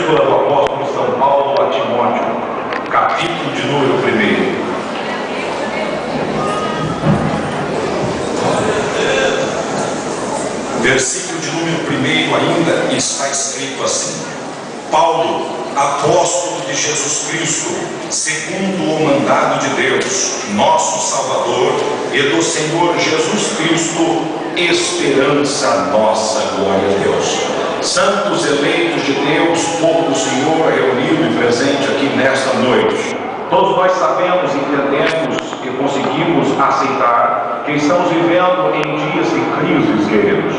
Epístola do Apóstolo São Paulo a Timóteo, capítulo de número 1. Versículo de número 1 ainda está escrito assim: Paulo, apóstolo de Jesus Cristo, segundo o mandado de Deus, nosso Salvador, e do Senhor Jesus Cristo, esperança nossa, glória a Deus. Santos eleitos de Deus, povo do Senhor reunido e presente aqui nesta noite, todos nós sabemos, entendemos e conseguimos aceitar que estamos vivendo em dias de crises, queridos.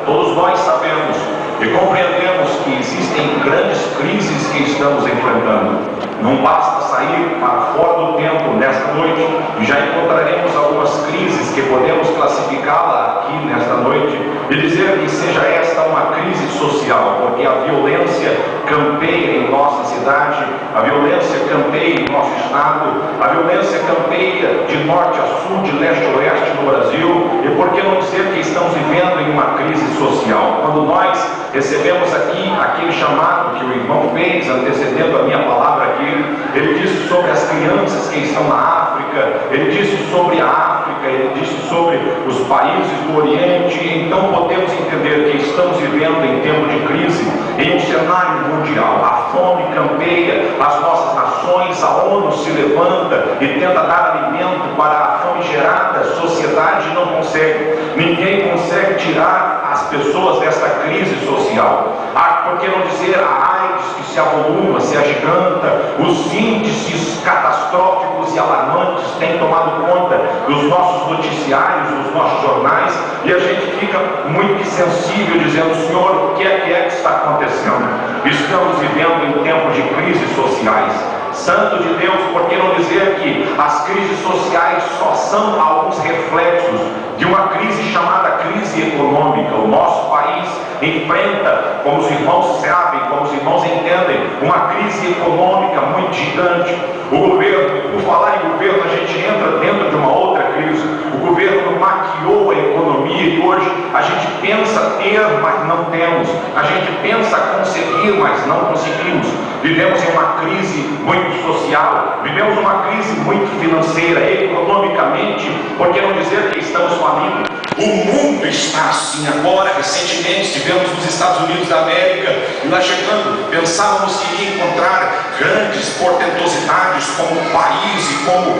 Todos nós sabemos e compreendemos que existem grandes crises que estamos enfrentando. Não basta sair para fora do templo nesta noite e já encontraremos algumas crises que podemos classificá-la aqui nesta noite e dizer que seja esta uma crise social, porque a violência campeia em nossa cidade, a violência campeia em nosso estado, a violência campeia de norte a sul, de leste a oeste no Brasil, e por que não dizer que estamos vivendo em uma crise social? Quando nós recebemos aqui aquele chamado que o irmão fez, antecedendo a minha palavra aqui, ele disse sobre as crianças que estão na África, ele disse sobre a África, ele disse sobre os países do Oriente. Então podemos entender que estamos vivendo em tempo de crise, em um cenário mundial. A fome campeia as nossas nações, a ONU se levanta e tenta dar alimento para a famigerada sociedade e não consegue. Ninguém consegue tirar as pessoas desta crise social. Por que não dizer a AIDS que se avoluma, se agiganta, os índices catastróficos e alarmantes têm tomado conta dos nossos noticiários, dos nossos jornais, e a gente fica muito sensível dizendo: Senhor, o que é que está acontecendo? Estamos vivendo em tempos de crises sociais. Santo de Deus, por que não dizer que as crises sociais só são alguns reflexos de uma crise chamada crise econômica? O nosso país enfrenta, como os irmãos sabem, como os irmãos entendem, uma crise econômica muito gigante. O governo, por falar em governo, a gente entra dentro de uma outra crise. O governo maquiou a economia e hoje a gente pensa ter, mas não temos. A gente pensa conseguir, mas não conseguimos. Vivemos em uma crise muito social, vivemos uma crise muito financeira, economicamente, por que não dizer que estamos falindo? O mundo está assim agora. Recentemente estivemos nos Estados Unidos da América e lá chegando pensávamos que iria encontrar grandes portentosidades como país e como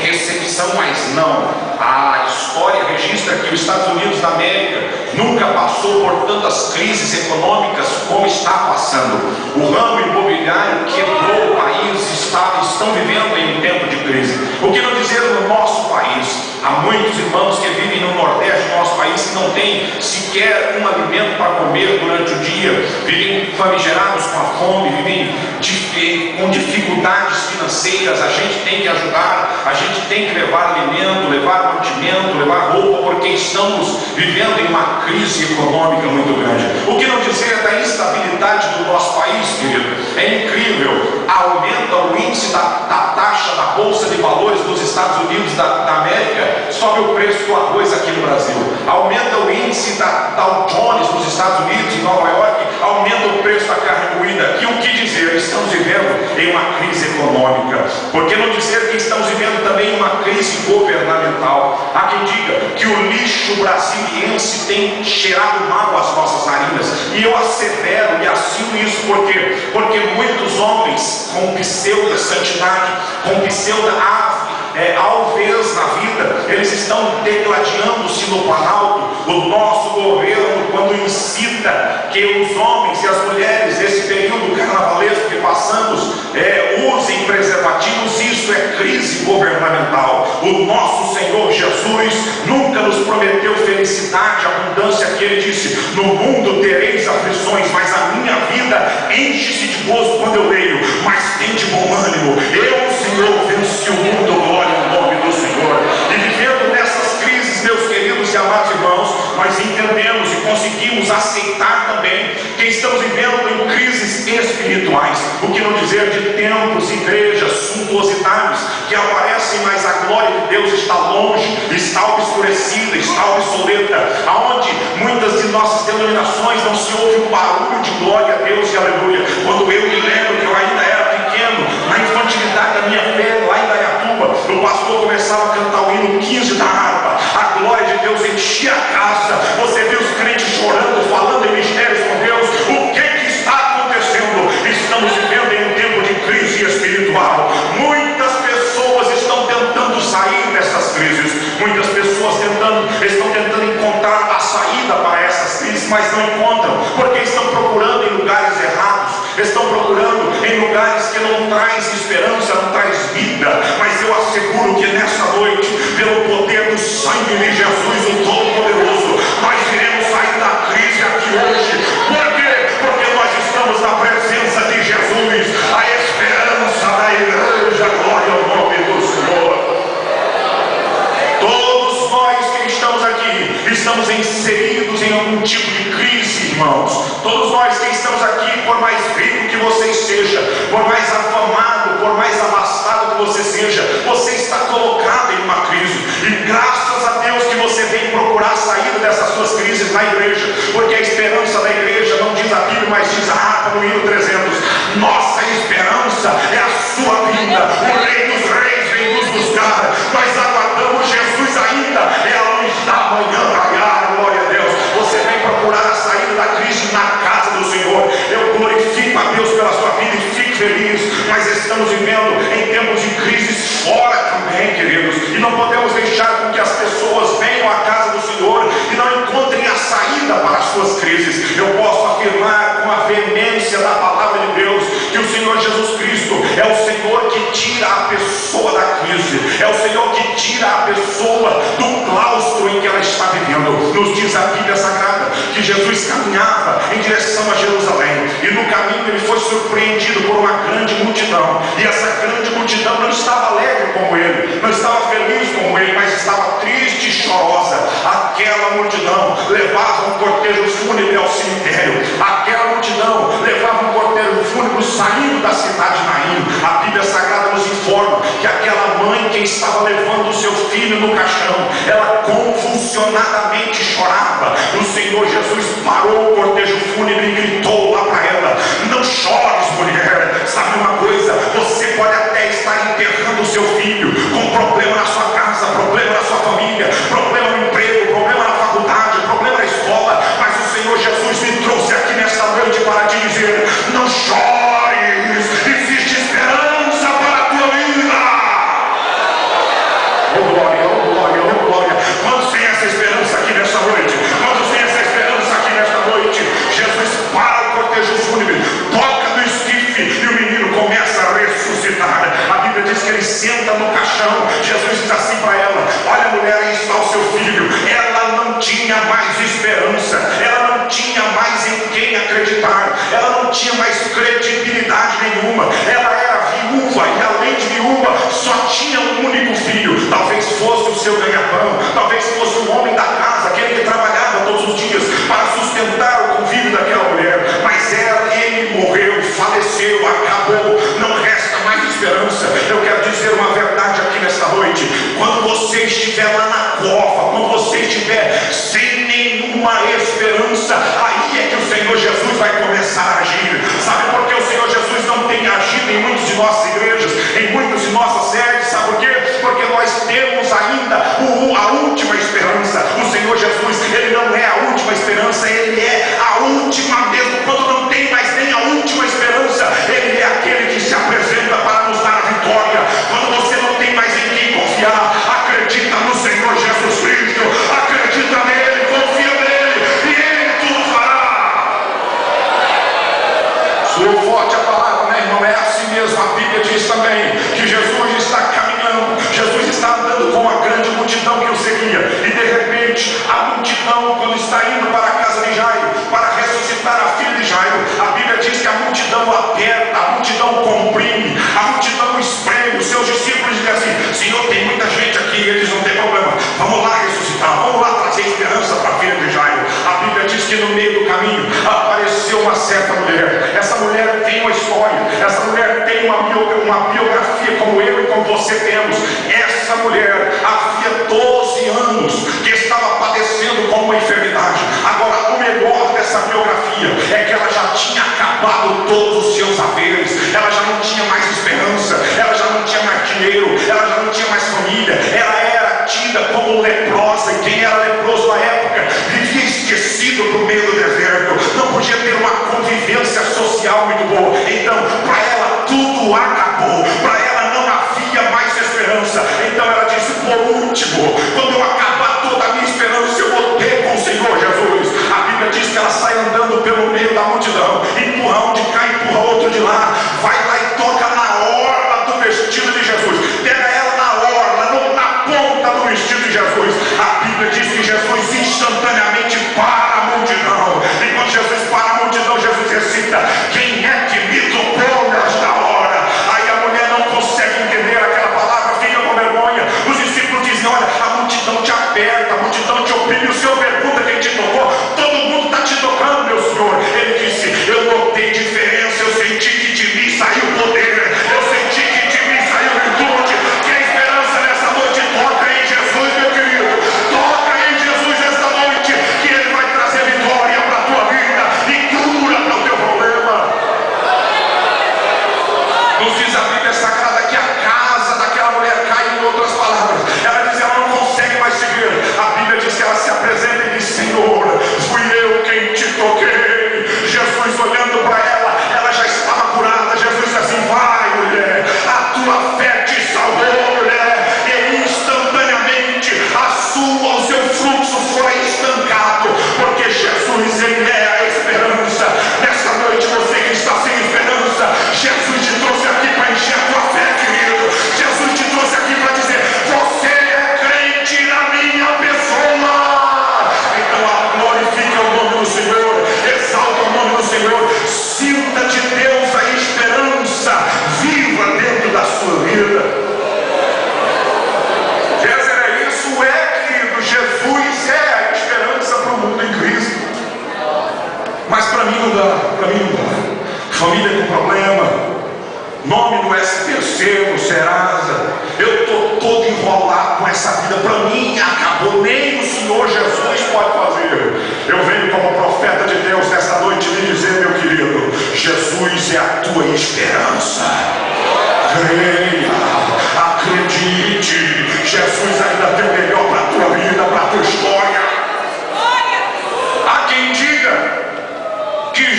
recepção, mas não. A história registra que os Estados Unidos da América nunca passou por tantas crises econômicas como está passando. O ramo imobiliário quebrou o país, estão vivendo em um tempo de crise. O que não dizer no nosso país? Há muitos irmãos que vivem no Nordeste do nosso país que não têm sequer um alimento para comer durante o dia, vivem famigerados com a fome, vivem com dificuldades financeiras. A gente tem que ajudar, a gente tem que levar alimento, levar mantimento, levar roupa, porque estamos vivendo em uma crise econômica muito grande. O que não dizer da instabilidade do nosso país, querido? É incrível, aumenta o índice da taxa da Bolsa de Valores dos Estados Unidos da América, sobe o preço do arroz aqui no Brasil. Aumenta o índice da Dow Jones nos Estados Unidos, em Nova York, aumenta o preço da carne moída. E o que dizer? Estamos vivendo em uma crise econômica. Por que não dizer que estamos vivendo também uma crise governamental? Há quem diga que o lixo brasiliense tem cheirado mal às nossas narinas. E eu assevero e assino isso porque muitos homens com pseudo-santidade, com alvez na vida, eles estão degladiando-se no Planalto. O nosso governo, quando incita que os homens e as mulheres desse período carnavalesco que passamos usem preservativos, isso é crise governamental. O nosso Senhor Jesus nunca nos prometeu felicidade, abundância, que Ele disse: no mundo tereis aflições, mas a minha vida enche-se de gozo quando eu leio: mas tem de bom ânimo, eu, Senhor, venci o mundo, glória ao nome do Senhor. E vivendo nessas crises, meus queridos e amados irmãos, nós entendemos e conseguimos aceitar também que estamos vivendo em crises espirituais. O que não dizer de templos, igrejas, suntuosidades que aparecem, mas a glória de Deus está longe, está obscurecida, está obsoleta, aonde muitas de nossas denominações não se ouve um barulho de glória a Deus. Deus e aleluia. Quando eu me lembro que eu ainda era pequeno, na infantilidade da minha fé, lá em Dayatuba, o pastor começava a cantar o hino 15 da harpa, a glória de Deus enchia a casa, você vê os crentes chorando, falando em mistérios com Deus. O que está acontecendo? Estamos vivendo em um tempo de crise espiritual. Muitas pessoas estão tentando sair dessas crises, muitas pessoas estão tentando encontrar a saída para essas crises, mas não encontram, porque estão procurando em lugares errados, estão procurando em lugares que não traz esperança, não traz vida. Mas eu asseguro que nessa noite, pelo poder do sangue de Jesus, o Todo-Poderoso, nós iremos sair da crise aqui hoje. Por quê? Porque nós estamos na presença de Jesus, a esperança da igreja. Glória ao nome do Senhor. Todos nós que estamos aqui estamos inseridos em algum tipo de crise, irmãos. Todos nós que estamos aqui, por mais rico que você seja, por mais afamado, por mais abastado que você seja, você está colocado em uma crise. E graças a Deus que você vem procurar a saída dessas suas crises na igreja, porque a esperança da igreja, não diz a Bíblia, mas diz a harpa no hino 300, nossa esperança é a sua vinda. O Rei dos Reis vem nos buscar. Nós aguardamos Jesus ainda, é a luz da manhã raiar. Glória a Deus. Você vem procurar a saída da crise na casa do Senhor. Eu glorifico a Deus pela sua vida e fico feliz, mas estamos vivendo em tempos de crises fora também, queridos, e não podemos deixar com que as pessoas venham à casa do Senhor e não encontrem a saída para as suas crises. Eu posso afirmar com a veemência da palavra de Deus que o Senhor Jesus Cristo é o Senhor que tira a pessoa da crise, é o Senhor que tira a pessoa do claustro em que ela está vivendo. Nos diz a Bíblia Sagrada que Jesus caminhava em direção a Jerusalém, e no caminho ele foi surpreendido por uma grande multidão, e essa grande multidão não estava alegre como ele, não estava feliz como ele, mas estava triste e chorosa. Aquela multidão levava um cortejo fúnebre ao cemitério, aquela multidão levava um cortejo fúnebre saindo da cidade de Naim. A Bíblia Sagrada nos informa que aquela mãe que estava levando o seu filho no caixão, ela convulsionadamente chorava. O Senhor Jesus parou o cortejo fúnebre e gritou lá para ela: não chores, mulher. Sabe uma coisa? Você pode até estar enterrando o seu filho com problema na sua casa, problema na sua família, problema no emprego, problema na faculdade, problema na escola, mas o Senhor Jesus me trouxe aqui nesta noite para te dizer: não chores, existe esperança para a tua vida. Oh glória, oh glória, oh glória. Quantos têm essa esperança aqui nesta noite? Quantos têm essa esperança aqui nesta noite? Jesus para o cortejo fúnebre, toca no esquife e o menino começa a ressuscitar. A Bíblia diz que ele senta no caixão. Jesus diz assim para ela: olha, mulher, aí está o seu filho. Ela não tinha mais esperança, ela não tinha mais em quem acreditar, ela não tinha mais credibilidade nenhuma. Ela era viúva, e além de viúva, só tinha um único filho. Talvez fosse o seu ganha-pão, talvez fosse o homem da casa, aquele que trabalhava todos os dias para sustentar o convívio daquela mulher, mas ele morreu, faleceu, acabou, não resta mais esperança. Eu quero dizer uma verdade aqui nesta noite: quando você estiver lá na cova, quando você estiver sem nenhuma esperança, aí é que o Senhor Jesus vai começar a agir. Sabe por que o Senhor Jesus não tem agido em muitas de nossas igrejas, em muitas de nossas sedes? Sabe por quê? Porque nós temos ainda a última esperança. O Senhor Jesus, ele não é a última esperança, ele é a última mesmo. Quando não tem mais nem a última esperança, ele é aquele que se apresenta para nos dar a vitória. Quando você não tem mais em quem confiar, acredita no Senhor Jesus Cristo, acredita nele, confia nele, e ele tudo fará. Sou forte a palavra, né, irmão? É assim mesmo. A Bíblia diz também que Jesus está caminhando, Jesus está andando com uma grande multidão que o seguia, e de repente a multidão, quando está indo para a casa de Jairo para ressuscitar a filha de Jairo, a Bíblia diz que a multidão aperta, a multidão comprime, a multidão espreme. Os seus discípulos dizem assim: Senhor, tem muita gente aqui. E eles: não tem problema, vamos lá ressuscitar, vamos lá trazer esperança para a filha de Jairo. A Bíblia diz que no meio do caminho apareceu uma certa mulher. Essa mulher tem uma história, essa mulher tem uma biografia como eu e como você temos. Essa mulher havia 12 anos que estava padecendo com uma enfermidade. Agora, o melhor dessa biografia é que ela já tinha acabado acabado todos os seus haveres, ela já não tinha mais esperança, ela já não tinha mais dinheiro, ela já não tinha mais família, ela era tida como leprosa, e quem era leproso na época vivia esquecido no meio do deserto, não podia ter uma convivência social muito boa. Então para ela tudo acabou, para ela não havia mais esperança. Então ela disse: por último, quando eu acabar toda a minha esperança, eu vou ter com o Senhor Jesus. A Bíblia diz que ela sai andando pelo meio da multidão, empurra um de cá, empurra outro de lá, vai lá e toca na orla do vestido de Jesus, pega ela na orla, na ponta do vestido de Jesus. A Bíblia diz que Jesus instantaneamente para a multidão, e quando Jesus para a multidão, Jesus recita: quem é que me tocou nesta hora? Aí a mulher não consegue entender aquela palavra, fica com vergonha. Os discípulos dizem: olha, a multidão te aperta, a multidão te oprime, o Senhor pergunta quem te tocou, todo mundo está te tocando, meu Senhor. Ele disse: eu notei diferença, eu senti que de mim saiu poder, eu senti que de mim saiu virtude. Que a esperança nessa noite, toca em Jesus, meu querido, toca em Jesus esta noite, que Ele vai trazer vitória para a tua vida e cura para o teu problema. Nos diz a Bíblia Sagrada que a casa daquela mulher cai. Em outras palavras, ela diz: ela não consegue mais seguir. A Bíblia diz que ela se apresenta e diz: Senhor, fui eu quem te toquei. Jesus olhando para ela já estava curada. Jesus disse assim: vai, mulher, a tua fé te salvou, mulher. E instantaneamente o seu fluxo foi estancado, porque Jesus, Ele é a esperança. Nessa noite, você que está sem esperança, Jesus te trouxe aqui para encher a tua fé, querido. Jesus te trouxe aqui para dizer: você é crente na minha pessoa. Então glorifica o nome do Senhor, exalta o nome do Senhor, sinta de Deus a esperança viva dentro da sua vida. Géser, é isso, querido. Jesus é a esperança para o mundo em Cristo. Mas para mim não dá, família com problema, nome no SPC, no Serasa, eu estou todo enrolado com essa vida, para mim acabou, nem o Senhor Jesus pode fazer. Eu venho como profeta de Deus nesta noite lhe dizer, meu querido, Jesus é a tua esperança. Creia, acredite, Jesus ainda tem o melhor para a tua vida, para a tua história. Há quem diga que o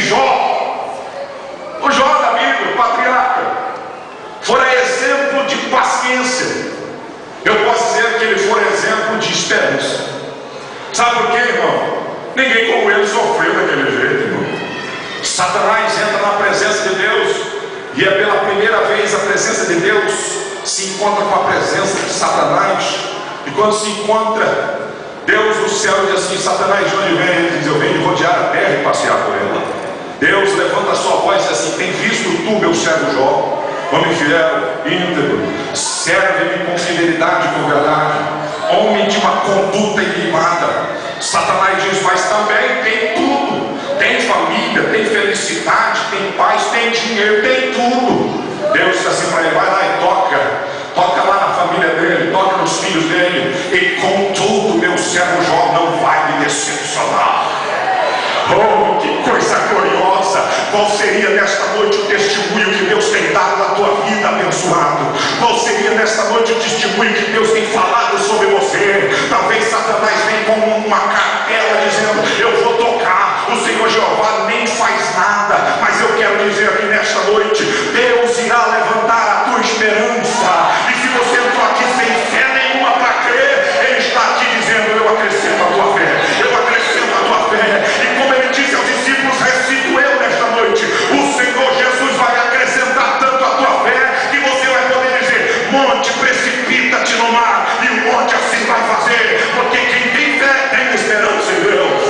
Jó da Bíblia, o patriarca, fora exemplo de paciência. Eu posso dizer que ele foi exemplo de esperança. Sabe por quê, irmão? Ninguém como ele sofreu daquele jeito, irmão. Satanás entra na presença de Deus, e é pela primeira vez a presença de Deus se encontra com a presença de Satanás. E quando se encontra, Deus do céu diz assim: Satanás, de onde vem? Ele diz: eu venho rodear a terra e passear por ela. Deus levanta a sua voz e diz assim: tem visto tu, meu servo Jó, homem fiel, íntegro, serve-me com fidelidade e com verdade, homem de uma conduta ilibada. Satanás diz: mas também tem tudo, tem família, tem felicidade, tem paz, tem dinheiro, tem tudo. Deus diz assim para ele: vai lá e toca lá na família dele, toca nos filhos dele, e contudo meu servo Jó não vai me decepcionar. Oh, que coisa gloriosa! Qual seria nesta noite o testemunho que Deus tem dado na tua vida, abençoado? Qual seria nesta noite o testemunho que Deus tem falado sobre você? Talvez Satanás venha com uma cartela dizendo: eu vou tocar, o Senhor Jeová nem faz nada. Mas eu quero dizer aqui nesta noite: Deus irá levantar a tua esperança. E se você entrou aqui sem fé nenhuma para crer, Ele está aqui dizendo: eu acrescento a tua fé, eu acrescento a tua fé. E como Ele disse aos discípulos, recito eu nesta noite: o Senhor Jesus vai acrescentar tanto a tua fé, que você vai poder dizer: monte, precipita-te no mar, e o monte assim vai fazer. Porque quem tem fé tem esperança em Deus.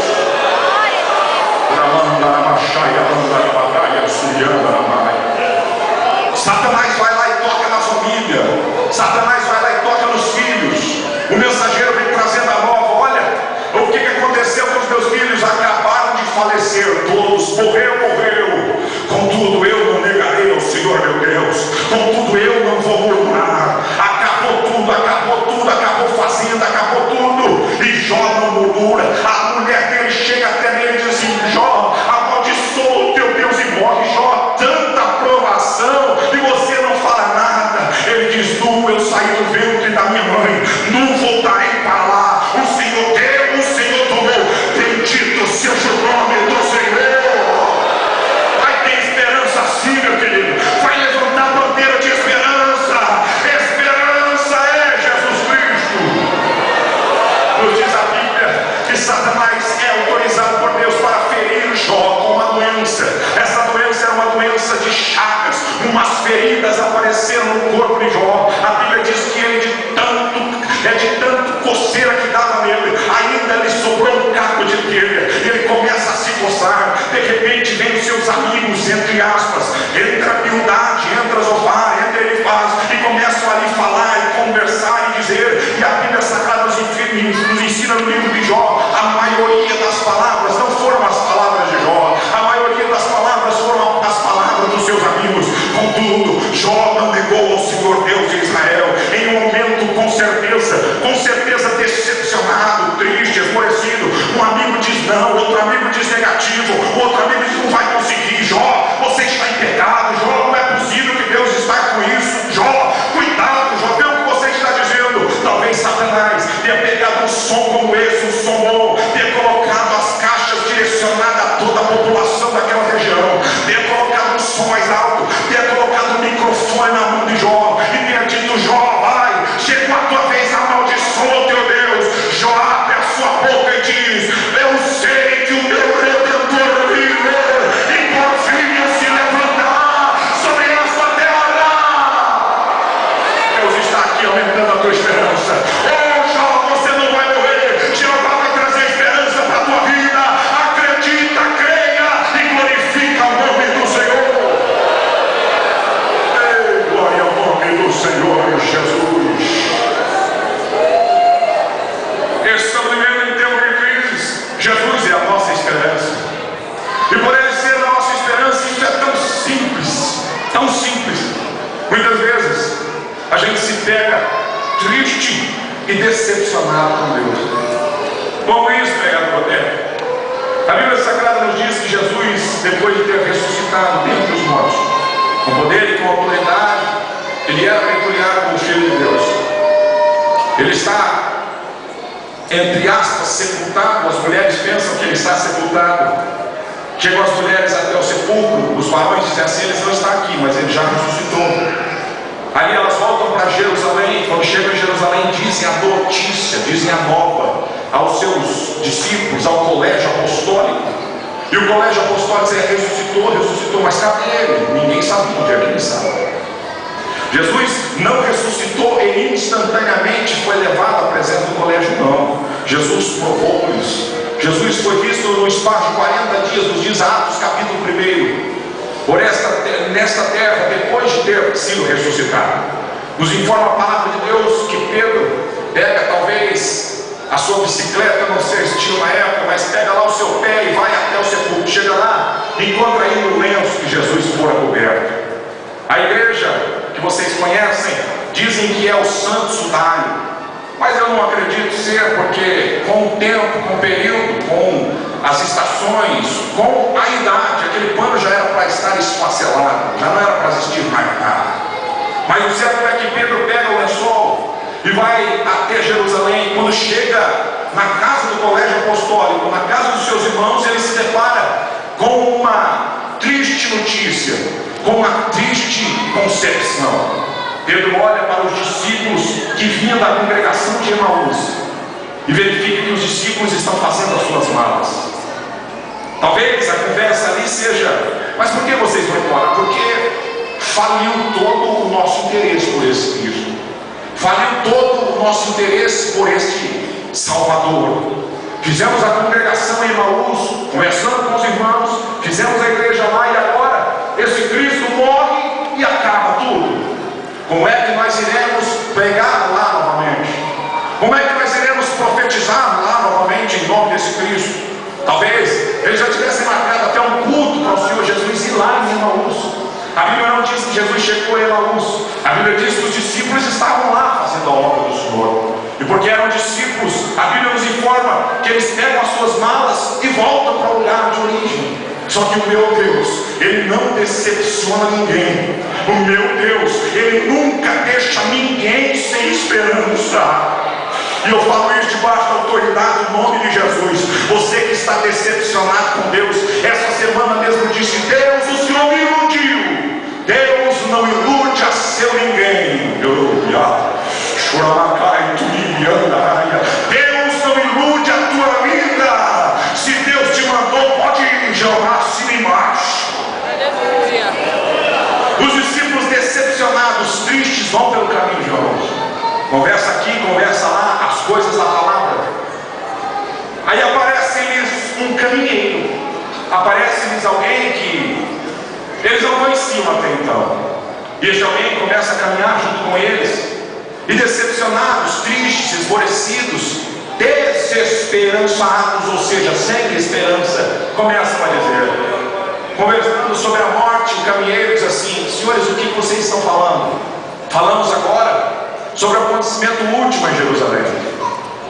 presença de chagas, umas feridas apareceram no corpo de Jó. A Bíblia diz que ele de tanto coceira que dava nele, ainda lhe sobrou um caco de telha. Ele começa a se coçar. De repente vem os seus amigos, entre aspas, entra a Bildade, entra Zofar, entra Elifaz, e começam ali a falar e conversar e dizer. E a Bíblia Sagrada nos ensina no livro de Jó, a maioria das palavras não foram as palavras de Jó, a maioria das palavras foram as palavras dos seus amigos. Contudo, Jó não negou ao Senhor Deus de Israel. Em um momento, com certeza decepcionado, triste, esmorecido, um amigo diz não, outro amigo diz negativo, outro amigo diz não vai conseguir. Jó, você está em pecado. Jó, não é possível que Deus está com isso. Jó, cuidado. Jó, vê o que você está dizendo. Talvez Satanás tenha pegado um som como esse, um som bom, tenha colocado as caixas direcionadas a toda a população daquela região, tenha colocado um som mais alto, tenha colocado um microfone na mão de Jó e tenha dito: Jó, vai, chegou a tua vez, amaldiçoa o teu Deus. Jó abre a sua boca e diz: eu sei que o meu Redentor vive e por fim se levantar sobre esta terra. Deus está aqui aumentando a tua esperança. Oh Jó, você não vai morrer. Jeová vai trazer esperança para a tua vida. Acredita, creia e glorifica o nome do Senhor. Ei, glória ao nome do Senhor Jesus. Estamos vivendo em tempo de crise. Jesus é a nossa esperança. E por ele ser a nossa esperança, isso é tão simples, tão simples. Muitas vezes a gente se pega triste e decepcionado com Deus. Como isso, pregado por terra? A Bíblia Sagrada nos diz que Jesus, depois de ter ressuscitado dentre os mortos, com poder e com autoridade, ele era peculiar com o Filho de Deus. Ele está, entre aspas, sepultado. As mulheres pensam que ele está sepultado. Chegam as mulheres até o sepulcro, os varões dizem assim: ele não está aqui, mas ele já ressuscitou. Ali elas voltam para Jerusalém. Quando chegam em Jerusalém, dizem a notícia, dizem a nova aos seus discípulos, ao colégio apostólico. E o colégio apostólico diz: ressuscitou, mas cadê ele? Ninguém sabia onde é que ele estava. Jesus não ressuscitou e instantaneamente foi levado à presença do colégio, não. Jesus provou isso. Jesus foi visto no espaço de 40 dias, nos diz Atos capítulo 1, nesta terra, depois de ter sido ressuscitado. Nos informa a palavra de Deus que Pedro pega talvez a sua bicicleta, não sei se tinha na época, mas pega lá o seu pé e vai até o sepulcro. Chega lá, encontra aí o lenço que Jesus fora coberto. A igreja que vocês conhecem, dizem que é o santo sudário, mas eu não acredito ser, porque com o tempo, com o período, com as estações, com a idade, aquele pano já era para estar esfacelado, já não era para existir mais nada. Mas o certo é que Pedro pega o lençol e vai até Jerusalém. Quando chega na casa do colégio apostólico, na casa dos seus irmãos, ele se depara com uma triste notícia, com uma triste concepção. Pedro olha para os discípulos que vinham da congregação de Emaús e verifica que os discípulos estão fazendo as suas malas. Talvez a conversa ali seja: mas por que vocês vão embora? Porque faliu todo o nosso interesse por esse Cristo, faliu todo o nosso interesse por este Salvador. Fizemos a congregação em Emaús, conversando com os irmãos, fizemos a igreja lá, e agora esse Cristo morre e acaba tudo. Como é que nós iremos pregar lá novamente? Como é que nós iremos profetizar lá novamente em nome desse Cristo? Talvez eles já tivessem marcado até um culto para o Senhor Jesus ir lá em Emaús. A Bíblia não diz que Jesus chegou em Emaús. A Bíblia diz que os discípulos estavam lá fazendo a obra do Senhor. E porque eram discípulos, a Bíblia nos informa que eles pegam as suas malas e voltam para o lugar de origem. Só que o meu Deus, Ele não decepciona ninguém. O meu Deus, Ele nunca deixa ninguém sem esperança. E eu falo isso debaixo da autoridade do nome de Jesus. Você que está decepcionado com Deus, essa semana mesmo disse: Deus, o Senhor me iludiu. Deus não ilude a seu ninguém. Deus não ilude a tua vida. Se Deus te mandou, pode ir. Jeová, se me marche. conversa lá as coisas da palavra. Aí aparece-lhes um caminheiro, aparece-lhes alguém que eles não conheciam até então. E esse alguém começa a caminhar junto com eles, e decepcionados, tristes, esmorecidos, desesperançados, ou seja, sem esperança, começam a dizer, conversando sobre a morte, o caminheiro diz assim: senhores, o que vocês estão falando? Falamos agora sobre o acontecimento último em Jerusalém.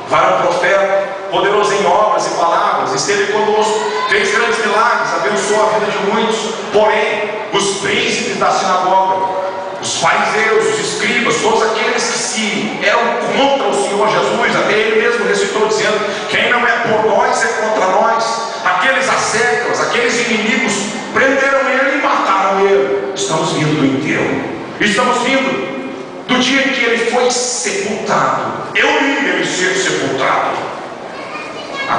Varão profeta, poderoso em obras e palavras, esteve conosco, fez grandes milagres, abençoou a vida de muitos. Porém, os príncipes da sinagoga, os fariseus, os escribas, todos aqueles que se eram contra o Senhor Jesus, até ele mesmo recitou dizendo: quem não é por nós é contra nós. Aqueles ascéticos, aqueles inimigos, prenderam ele e mataram ele. Estamos vindo do enterro, estamos vindo do dia em que ele foi sepultado. Eu vi ele ser sepultado.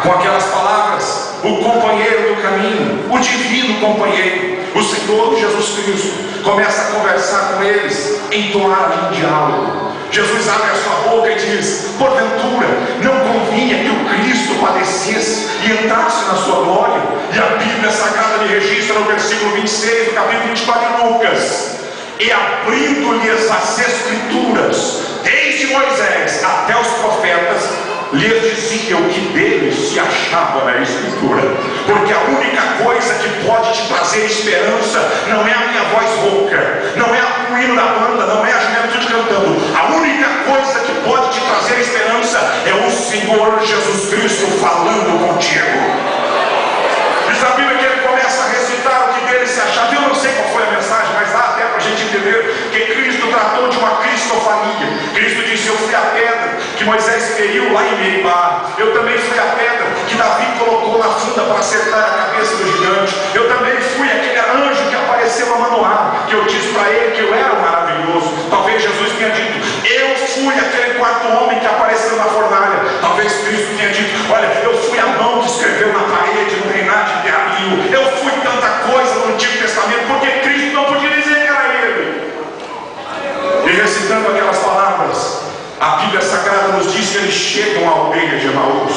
Com aquelas palavras, o companheiro do caminho, o divino companheiro, o Senhor Jesus Cristo, começa a conversar com eles, entoar um diálogo. Jesus abre a sua boca e diz: porventura não convinha que o Cristo padecesse e entrasse na sua glória? E a Bíblia Sagrada lhe registra no versículo 26 do capítulo 24 de Lucas: e abrindo-lhes as Escrituras, desde Moisés até os profetas, lhes dizia o que deles se achava na Escritura. Porque a única coisa que pode te trazer esperança não é a minha voz rouca, não é o hino da banda, não é a juventude cantando. A única coisa que pode te trazer esperança é o Senhor Jesus Cristo falando contigo. Diz a Bíblia que ele começa a recitar o que dele se achava. Eu não sei qual foi a mensagem, mas dá até para a gente entender que Cristo tratou de uma cristofania. Cristo disse: eu fui a pedra que Moisés feriu lá em Meribá. Eu também fui a pedra que Davi colocou na funda para acertar a cabeça do gigante. Eu também fui aquele anjo que apareceu a Manoá, que eu disse para ele que eu era o maravilhoso. Talvez Jesus tenha dito: eu fui aquele quarto homem que apareceu na fornalha. Talvez Cristo tenha dito: olha, eu fui a mão que escreveu na parede no reinado de Abril. Eu fui tanta coisa no Antigo Testamento, porque Cristo não podia dizer que era ele. E recitando aquelas palavras, a Bíblia Sagrada nos diz que eles chegam à aldeia de Emaús.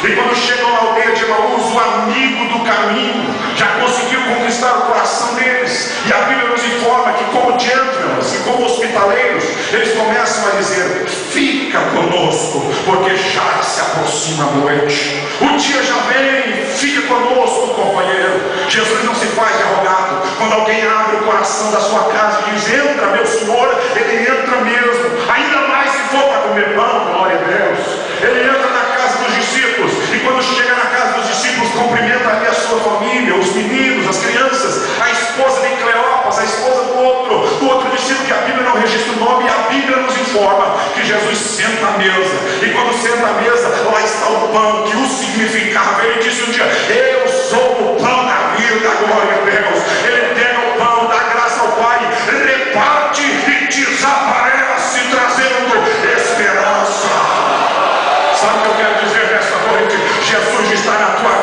E quando chegam à aldeia de Emaús, o amigo do caminho já conseguiu conquistar o coração deles. E a Bíblia nos informa que, como gentlemen e como hospitaleiros, eles começam a dizer: fica conosco, porque já se aproxima a noite. O dia já vem, fica conosco, companheiro. Jesus não se faz de arrogado. Quando alguém abre o coração da sua casa e diz: entra, meu Senhor, ele entra mesmo. Ainda mais se for para comer pão, glória a Deus. Ele entra na casa dos discípulos, e quando chega na casa dos discípulos, cumprimenta ali a sua família, os meninos, as crianças, a esposa de Cleopas, a esposa do outro discípulo que a Bíblia não registra o nome. E a Bíblia nos informa que Jesus senta à mesa, e quando senta à mesa, lá está o pão que o significava. Ele disse um dia: eu sou o pão da vida, glória a Deus. Ele pega o pão, dá graça ao Pai, reparte e desaparece, trazendo esperança. Sabe o que eu quero dizer nesta noite? Jesus está na tua